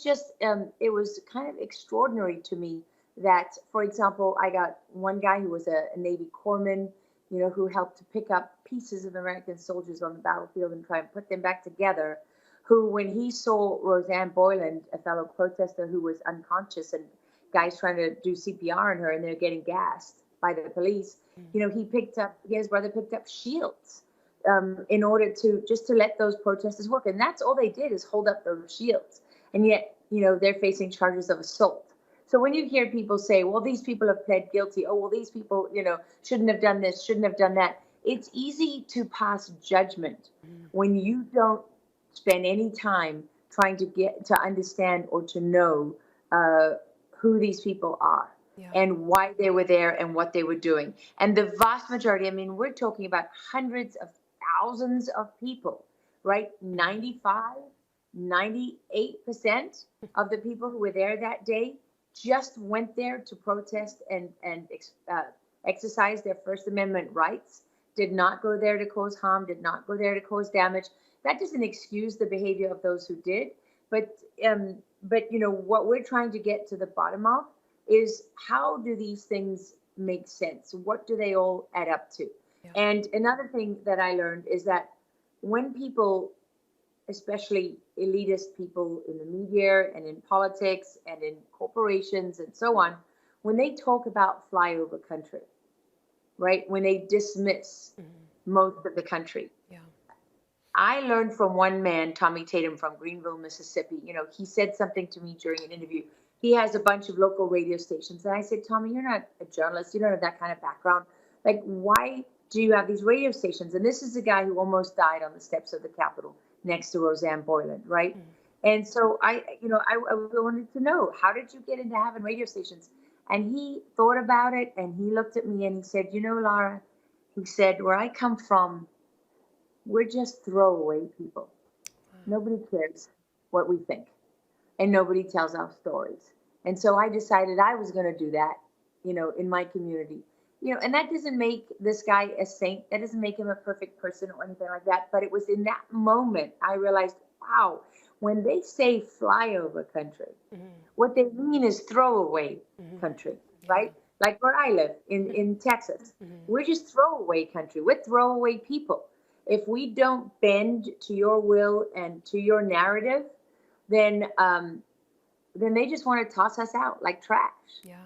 just, it was kind of extraordinary to me that, for example, I got one guy who was a Navy corpsman, who helped to pick up pieces of American soldiers on the battlefield and try and put them back together, who, when he saw Roseanne Boyland, a fellow protester who was unconscious, and guys trying to do CPR on her and they're getting gassed by the police, his brother picked up shields in order to just to let those protesters work. And that's all they did, is hold up those shields. And yet, they're facing charges of assault. So when you hear people say, well, these people have pled guilty, oh, well, these people, shouldn't have done this, shouldn't have done that. It's easy to pass judgment when you don't spend any time trying to get to understand or to know who these people are. Yeah. And why they were there and what they were doing. And the vast majority, I mean, we're talking about hundreds of thousands of people, right? 95, 98% of the people who were there that day just went there to protest and exercise their First Amendment rights, did not go there to cause harm, did not go there to cause damage. That doesn't excuse the behavior of those who did. But what we're trying to get to the bottom of is, how do these things make sense? What do they all add up to? Yeah. And another thing that I learned is that when people, especially elitist people in the media and in politics and in corporations and so on, when they talk about flyover country, right? When they dismiss most of the country. Yeah. I learned from one man, Tommy Tatum from Greenville, Mississippi. He said something to me during an interview. He has a bunch of local radio stations. And I said, Tommy, you're not a journalist. You don't have that kind of background. Like, why do you have these radio stations? And this is a guy who almost died on the steps of the Capitol next to Roseanne Boyland, right? And so I wanted to know, how did you get into having radio stations? And he thought about it, and he looked at me and he said, Lara, he said, where I come from, we're just throwaway people. Nobody cares what we think, and nobody tells our stories. And so I decided I was going to do that, in my community. And that doesn't make this guy a saint. That doesn't make him a perfect person or anything like that. But it was in that moment I realized, wow, when they say flyover country, what they mean is throwaway country, right? Like where I live in Texas. We're just throwaway country. We're throwaway people. If we don't bend to your will and to your narrative, then they just want to toss us out like trash. Yeah.